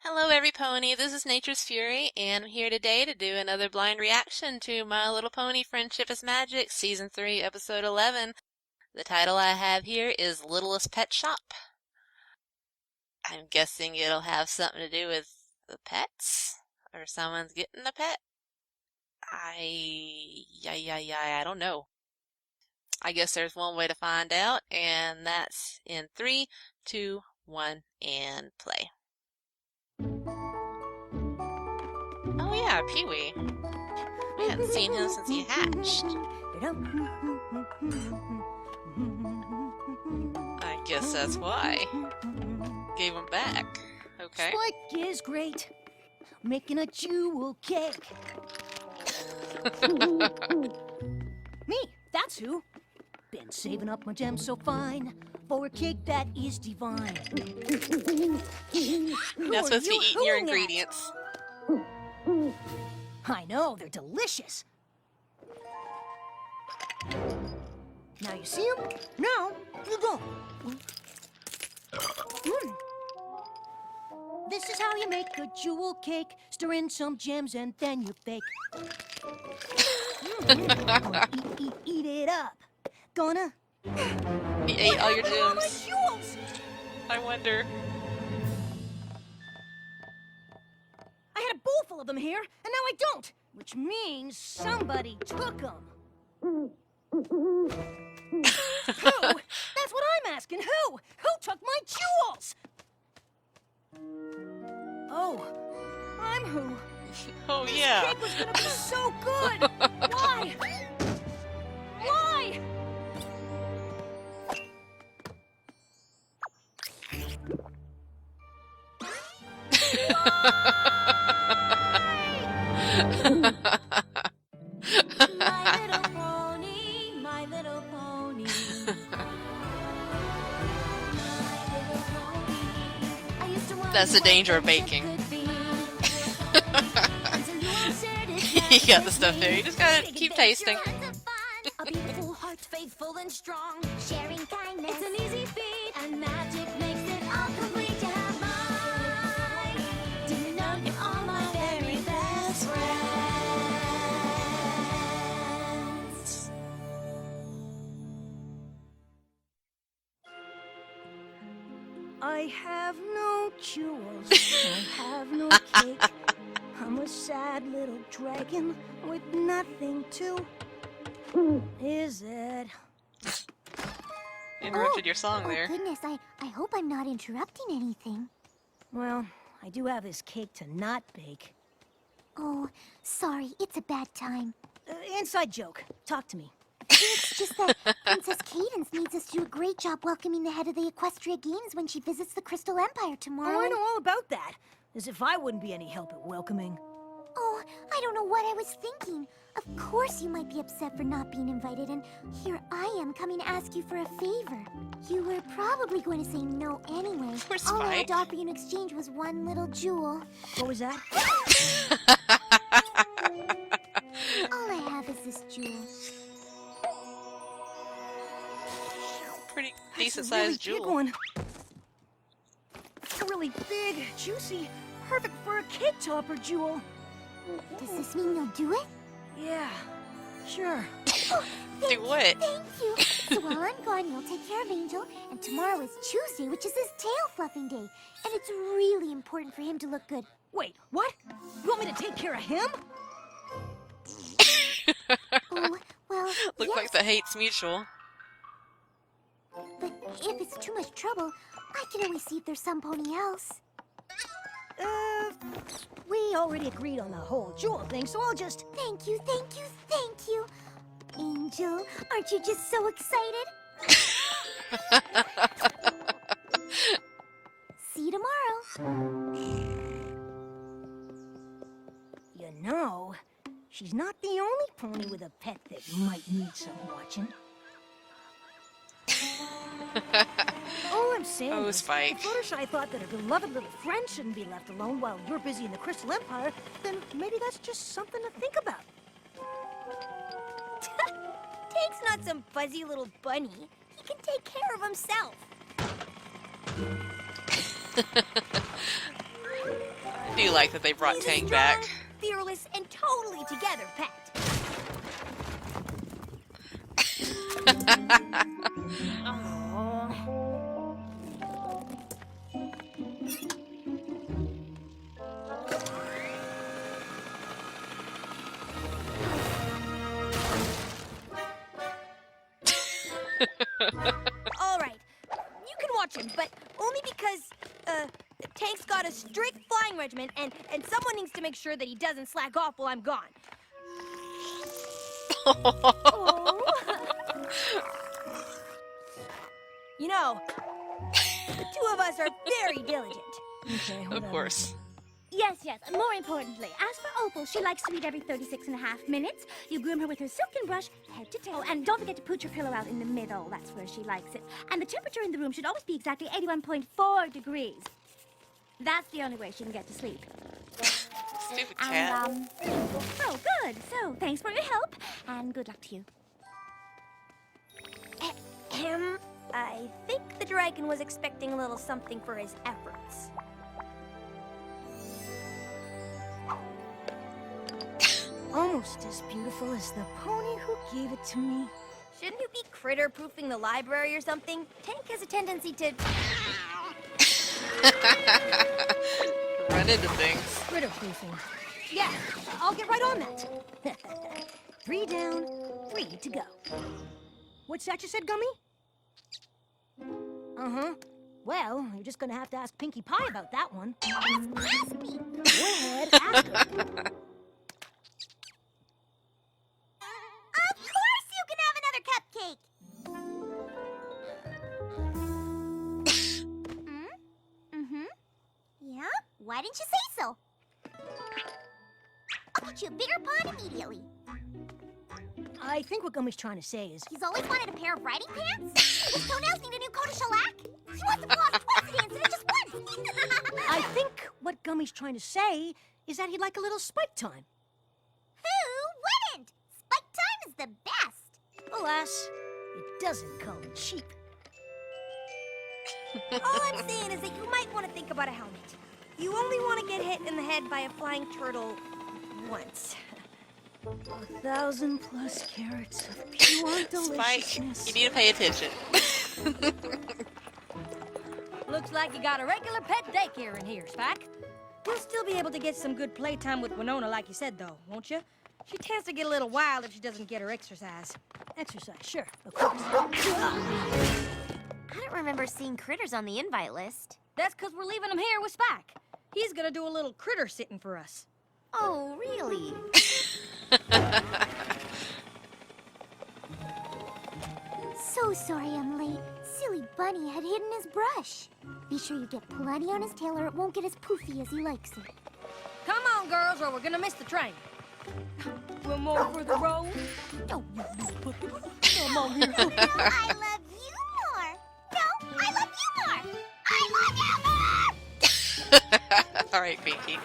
Hello, everypony. This is Nature's Fury, and I'm here today to do another blind reaction to My Little Pony Friendship is Magic, Season 3, Episode 11. The title I have here is Littlest Pet Shop. I'm guessing it'll have something to do with the pets, or someone's getting a pet. I don't know. I guess there's one way to find out, and that's in 3, 2, 1, and play. Oh yeah, Pee-wee. We hadn't seen him since he hatched. I guess that's why. Gave him back. Okay. Spike is great. Making a jewel cake. Me, that's who. Been saving up my gems so fine for a cake that is divine. You're not supposed to be eating your ingredients. I know, they're delicious. Now you see them? No, you don't. This is how you make a jewel cake. Stir in some gems and then you bake. Gonna eat it up. Gonna... He ate all your What happened to all my gems. jewels? I wonder. I had a bowl full of them here, and now I don't. Which means somebody took them. Who? That's what I'm asking. Who? Who took my jewels? Oh, I'm who. Oh This yeah. cake was gonna be so good. Why? Why? My little pony, my little pony. That's the danger of baking. You got the stuff there. You just gotta keep tasting. A beautiful heart, faithful and strong. Sharing kindness, it's an easy feat, and magic makes it all complete. You have mine. Do you know you're all my very best friends? I have no jewels. I have no cake. I'm a sad little dragon with nothing to. Is it? Interrupted your song there. Goodness, I hope I'm not interrupting anything. Well, I do have this cake to not bake. Oh, sorry, it's a bad time. Inside joke. Talk to me. It's just that Princess Cadence needs us to do a great job welcoming the head of the Equestria Games when she visits the Crystal Empire tomorrow. Oh, I know all about that. As if I wouldn't be any help at welcoming. Oh, I don't know what I was thinking. Of course you might be upset for not being invited, and here I am coming to ask you for a favor. You were probably going to say no anyway. Poor All I had Spike. to offer you in exchange was one little jewel. What was that? All I have is this jewel. Pretty That's decent a really sized big jewel. one. A really big, juicy, perfect for a cake topper jewel. Does this mean you'll do it? Yeah, sure. Do what? Thank you. So while I'm gone, you'll take care of Angel, and tomorrow is Tuesday, which is his tail fluffing day. And it's really important for him to look good. Wait, what? You want me to take care of him? Oh, well, Looks yes, like the hate's mutual. but if it's too much trouble, I can always see if there's some pony else. We already agreed on the whole jewel thing, so I'll just... Thank you, thank you, thank you. Angel, aren't you just so excited? See you tomorrow. You know, she's not the only pony with a pet that might need some watching. All I'm saying Oh, is, Spike. if Fluttershy thought that her beloved little friend shouldn't be left alone while you're busy in the Crystal Empire, then maybe that's just something to think about. Tank's not some fuzzy little bunny. He can take care of himself. like that they brought He's a Tank strong, back. fearless, and totally together pet. All right, you can watch him, but only because Tank's got a strict flying regimen, and someone needs to make sure that he doesn't slack off while I'm gone. Oh. You know, the two of us are very diligent. Okay, Of course. Yes, yes. More importantly, as for Opal, she likes to eat every 36.5 minutes. You groom her with her silken brush, head to toe, and don't forget to put your pillow out in the middle. That's where she likes it. And the temperature in the room should always be exactly 81.4 degrees. That's the only way she can get to sleep. Stupid cat. And, oh, good. So, thanks for your help, and good luck to you. I think the dragon was expecting a little something for his efforts. Almost as beautiful as the pony who gave it to me. Shouldn't you be critter-proofing the library or something? Tank has a tendency to... Run into things. Critter proofing. Yeah, I'll get right on that. 3 down, 3 to go. What's that you said, Gummy? Uh-huh. Well, you're just gonna have to ask Pinkie Pie about that one. Ask me. Go ahead, ask her. Of course you can have another cupcake. Yeah? Why didn't you say so? I'll get you a bigger pond immediately. I think what Gummy's trying to say is... He's always wanted a pair of riding pants? His toenails need a new coat of shellac? He wants to floss twice a day instead of just once! I think what Gummy's trying to say is that he'd like a little spike time. Who wouldn't? Spike time is the best. Alas, it doesn't come cheap. All I'm saying is that you might want to think about a helmet. You only want to get hit in the head by a flying turtle once. 1,000+ carats of pure Spike, deliciousness. you need to pay attention. Looks like you got a regular pet daycare in here, Spike. You'll still be able to get some good playtime with Winona, like you said, though, won't you? She tends to get a little wild if she doesn't get her exercise. Exercise, sure, of course. I don't remember seeing critters on the invite list. That's because we're leaving him here with Spike. He's gonna do a little critter sitting for us. Oh, really? So sorry I'm late. Silly Bunny had hidden his brush. Be sure you get plenty on his tail or it won't get as poofy as he likes it. Come on, girls, or we're gonna miss the train. One more for the road. Oh, Come on here. no, I love you more. No, I love you more. I love you more! All right, Pinkie.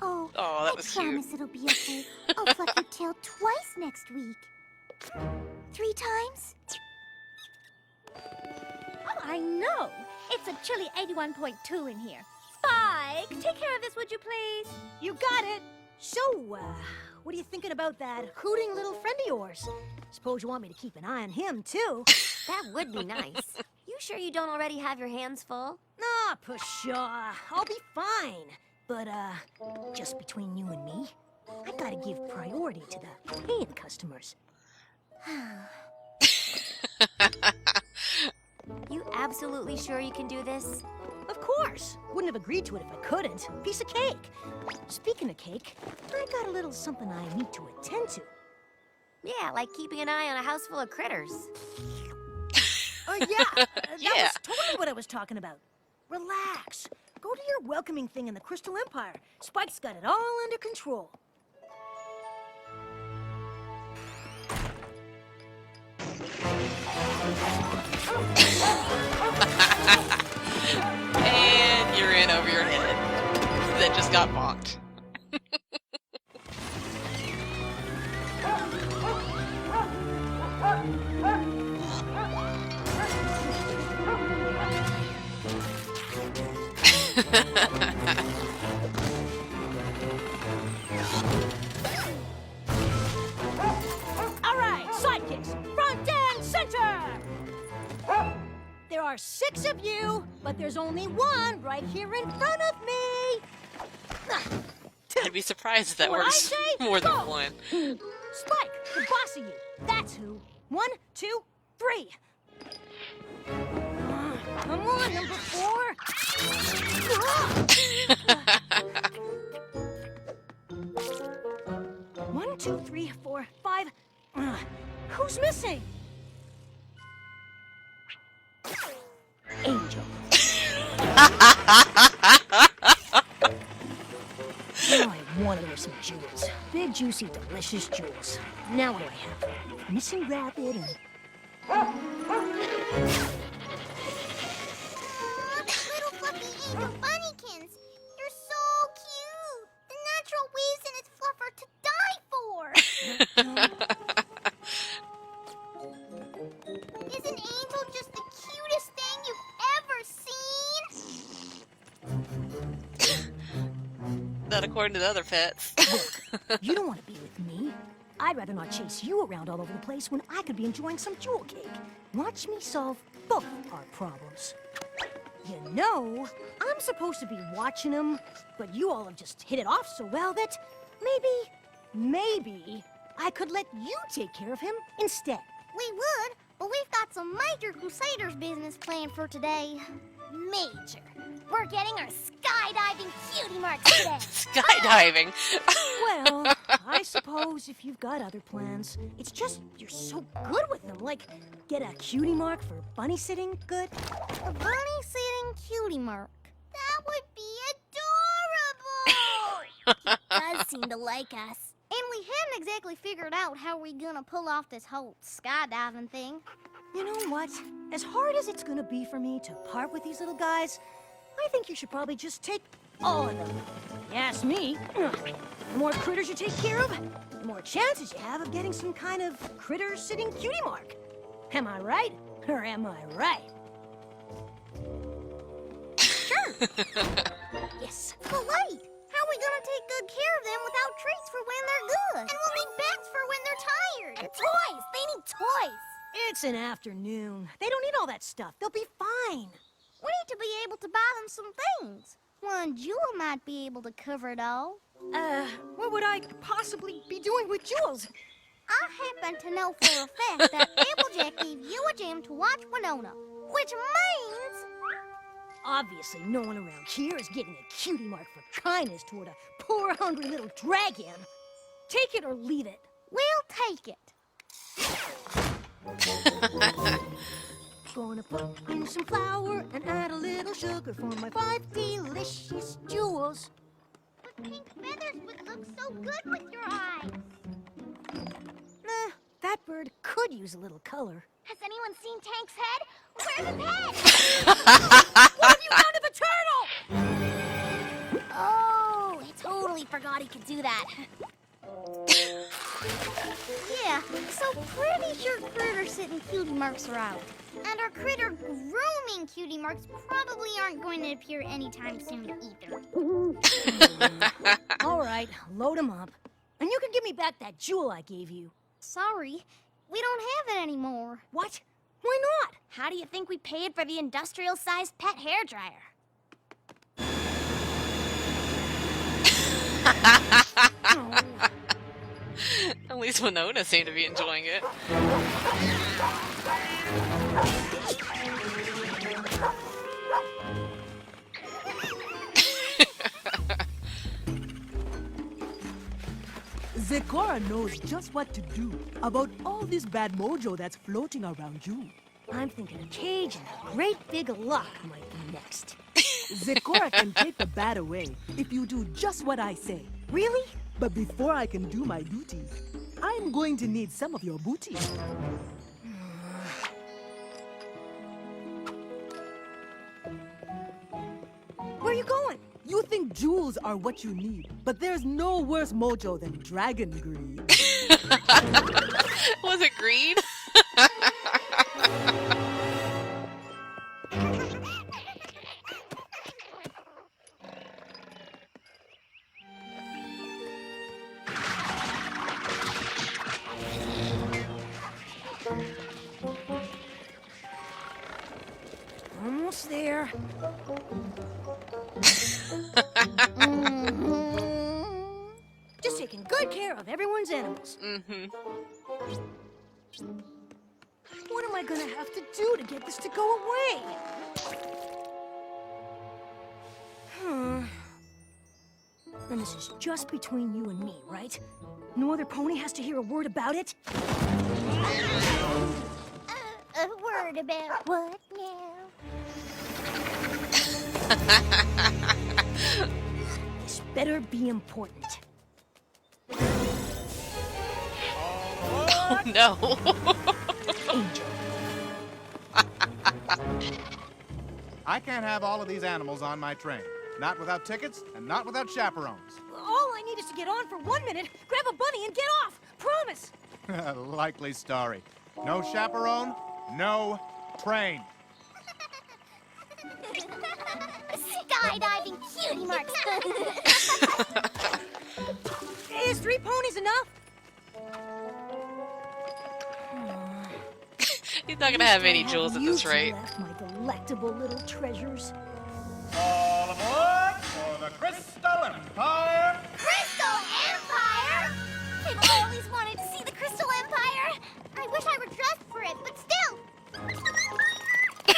Oh, Oh, that was I cute. promise it'll be okay. I'll fluff your tail twice next week. 3 times? Oh, I know. It's a chilly 81.2 in here. Spike, take care of this, would you please? You got it. So, what are you thinking about that hooting little friend of yours? Suppose you want me to keep an eye on him, too. That would be nice. You sure you don't already have your hands full? Nah, pshaw. I'll be fine. But, just between you and me, I gotta give priority to the paying customers. You absolutely sure you can do this? Of course. Wouldn't have agreed to it if I couldn't. Piece of cake. Speaking of cake, I got a little something I need to attend to. Yeah, like keeping an eye on a house full of critters. Oh, yeah. That Yeah. was totally what I was talking about. Relax. Go to your welcoming thing in the Crystal Empire. Spike's got it all under control. And you're in over your head. That just got bonked. 6 of you, but there's only one right here in front of me. I'd be surprised if that What I works say, more than go. one. Spike, the boss of you. That's who. 1, 2, 3. Come on, number 4. 1, 2, 3, 4, 5. Who's missing? Angel. Now I wanted her some jewels. Big, juicy, delicious jewels. Now what do I have? Missing rabbit and... Little fluffy angel bunnykins. You're so cute. The natural waves in its fluff are to die for. Isn't Angel just the cutest thing you've ever seen? Not according to the other pets. Look, you don't want to be with me. I'd rather not chase you around all over the place when I could be enjoying some jewel cake. Watch me solve both our problems. You know, I'm supposed to be watching them, but you all have just hit it off so well that maybe I could let you take care of him instead. We would, but we've got some major Crusaders business planned for today. Major. We're getting our skydiving cutie marks today. Skydiving. Well, I suppose if you've got other plans, it's just you're so good with them. Like, get a cutie mark for bunny sitting good. A bunny sitting cutie mark. That would be adorable. He does seem to like us. And we hadn't exactly figured out how we're gonna pull off this whole skydiving thing. You know what? As hard as it's gonna be for me to part with these little guys, I think you should probably just take all of them. You ask me, the more critters you take care of, the more chances you have of getting some kind of critter-sitting cutie mark. Am I right? Or am I right? Sure. Yes. But wait, how are we gonna take good care of them without treats for when they're good? And we'll need beds for when they're tired. And toys. They need toys. It's an afternoon. They don't need all that stuff. They'll be fine. We need to be able to buy them some things. One jewel might be able to cover it all. What would I possibly be doing with jewels? I happen to know for a fact that Applejack gave you a gem to watch Winona, which means... Obviously, no one around here is getting a cutie mark for kindness toward a poor, hungry little dragon. Take it or leave it. We'll take it. Gonna put in some flour and add a little sugar for my 5 delicious jewels. But pink feathers would look so good with your eyes. That bird could use a little color. Has anyone seen Tank's head? Where's his head? What have you done to the turtle? Oh, I totally forgot he could do that. Yeah, so pretty sure critter-sitting cutie marks are out. And our critter grooming cutie marks probably aren't going to appear anytime soon either. All right, load them up. And you can give me back that jewel I gave you. Sorry, we don't have it anymore. What? Why not? How do you think we paid for the industrial-sized pet hairdryer? At least Winona seemed to be enjoying it. Zekora knows just what to do about all this bad mojo that's floating around you. I'm thinking a cage and a great big lock might be next. Zekora can take the bad away if you do just what I say. Really? But before I can do my duty, I'm going to need some of your booty. Where are you going? You think jewels are what you need, but there's no worse mojo than dragon greed. Was it greed? there. Just taking good care of everyone's animals. What am I gonna have to do to get this to go away? And this is just between you and me, right? No other pony has to hear a word about it? A word about what now? This better be important. Oh no. Angel. I can't have all of these animals on my train. Not without tickets and not without chaperones. All I need is to get on for 1 minute, grab a bunny, and get off. Promise. Likely story. No chaperone, no train. Skydiving cutie marks. Is 3 ponies enough? He's not gonna have any jewels at this rate. Left my delectable little treasures. All aboard for the Crystal Empire! Crystal Empire? I've always wanted to see the Crystal Empire. I wish I were dressed for it, but still.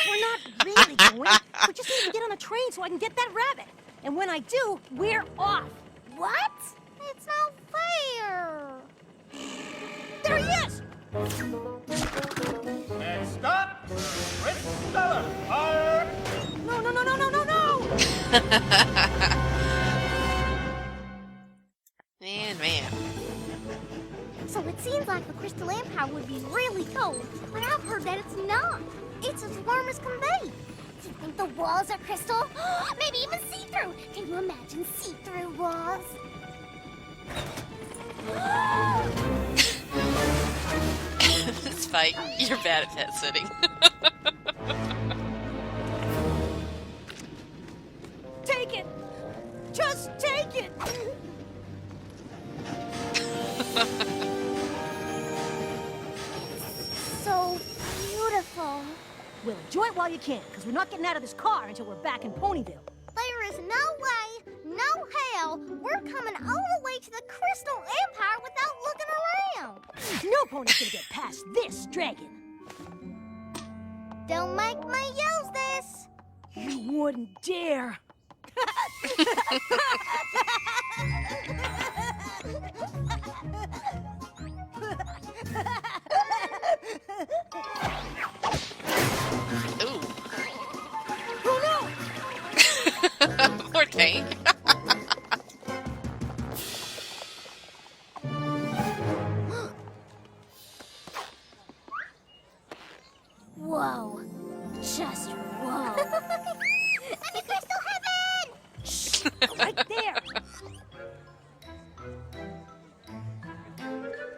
We're not really going. We just need to get on a train so I can get that rabbit. And when I do, we're off. What? It's not fair. There he is! Next stop, Crystal Empire! No! Man. So it seems like the Crystal Empire would be really cold, but I've heard that it's not. It's as warm as can be. Do you think the walls are crystal? Maybe even see-through. Can you imagine see-through walls? Spike, you're bad at pet sitting. Take it! Just take it! So beautiful. Well, enjoy it while you can, because we're not getting out of this car until we're back in Ponyville. There is no way, no how, we're coming all the way to the Crystal Empire without looking around. No pony's gonna get past this dragon. Don't make me use this. You wouldn't dare. Ooh. Oh no! Poor Tank. Whoa. Just whoa. The Crystal Heaven! Shh! Right there!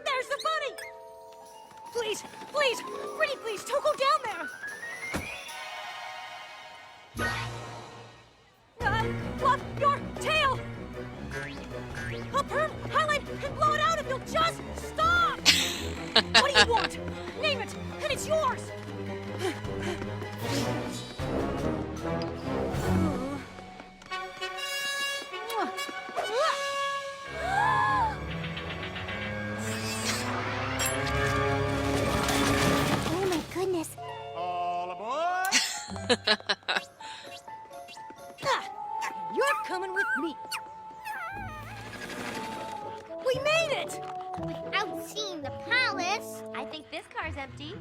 There's the bunny! Please, pretty please, don't go down there! Fluff your tail! Up her, Highline, and blow it out if you'll just stop! What do you want? Name it, and it's yours! Oh my goodness. All aboard! You're coming with me. We made it! Without seeing the palace. I think this car's empty.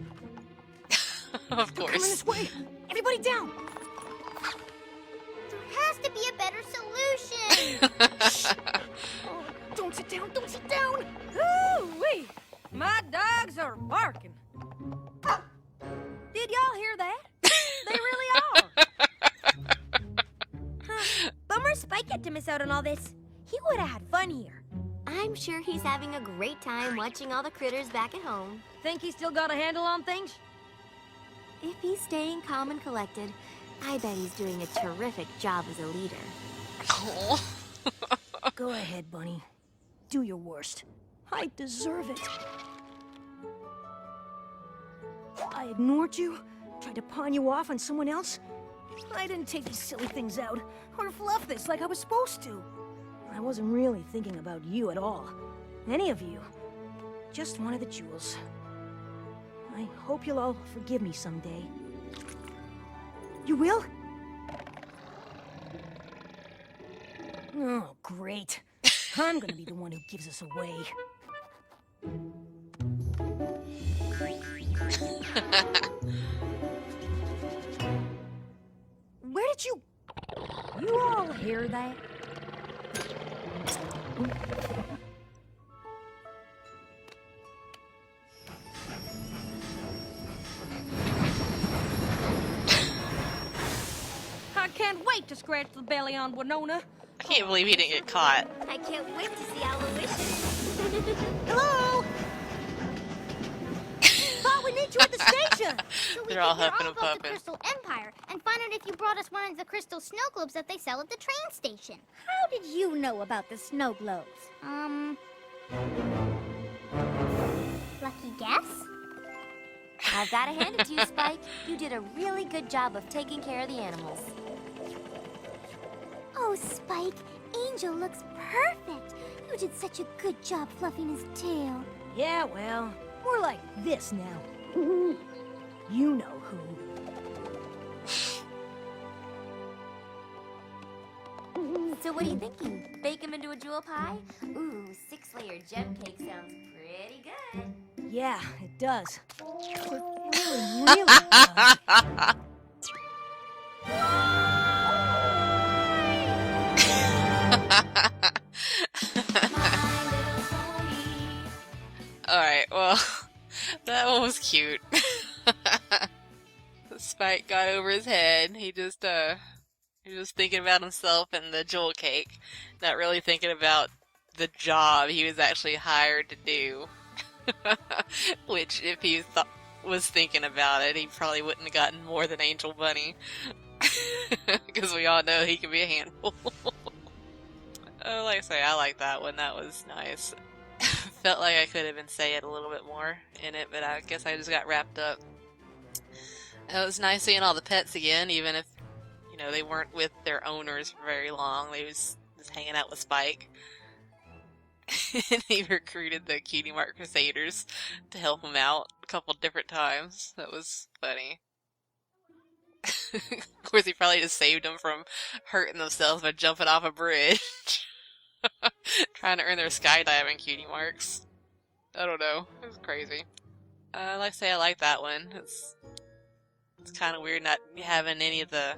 Of Coming course. this way. Everybody down. There has to be a better solution. Oh, don't sit down. Ooh-wee! My dogs are barking. Did y'all hear that? They really are. Bummer Spike had to miss out on all this. He would have had fun here. I'm sure he's having a great time watching all the critters back at home. Think he still got a handle on things? If he's staying calm and collected, I bet he's doing a terrific job as a leader. Oh. Go ahead, Bunny. Do your worst. I deserve it. I ignored you, tried to pawn you off on someone else, I didn't take these silly things out, or fluff this like I was supposed to. I wasn't really thinking about you at all. Any of you. Just wanted the jewels. I hope you'll all forgive me someday. You will? Oh, great. I'm gonna be the one who gives us away. Where did you... You all hear that? I can't wait to scratch the belly on Winona. I can't believe he didn't get caught. I can't wait to see Aloysius. Hello? Thought we need you at the station! So we They're all can hear huffing all and about the puffing. Crystal Empire and find out if you brought us one of the crystal snow globes that they sell at the train station. How did you know about the snow globes? Lucky guess? I've got to hand it to you, Spike. You did a really good job of taking care of the animals. Oh, Spike, Angel looks perfect. You did such a good job fluffing his tail. Yeah, well, more like this now. You know who. So what are you thinking? Bake him into a jewel pie? Ooh, 6-layer gem cake sounds pretty good. Yeah, it does. It really does. Alright, well, that one was cute. Spike got over his head. He was thinking about himself and the jewel cake, not really thinking about the job he was actually hired to do. Which, if he was thinking about it, he probably wouldn't have gotten more than Angel Bunny. Because we all know he can be a handful. Oh, like I say, I like that one. That was nice. Felt like I could have been saying a little bit more in it, but I guess I just got wrapped up. It was nice seeing all the pets again, even if, you know, they weren't with their owners for very long. They was just hanging out with Spike. And he recruited the Cutie Mark Crusaders to help him out a couple different times. That was funny. Of course, he probably just saved them from hurting themselves by jumping off a bridge. Trying to earn their skydiving cutie marks. I don't know. It was crazy. Like I say, I like that one. It's kind of weird not having any of the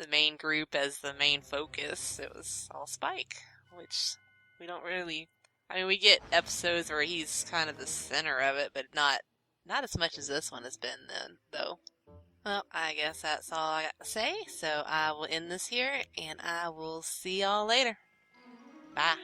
main group as the main focus. It was all Spike, which we don't really... I mean, we get episodes where he's kind of the center of it, but not as much as this one has been then, though. Well, I guess that's all I got to say, so I will end this here, and I will see y'all later. Bye.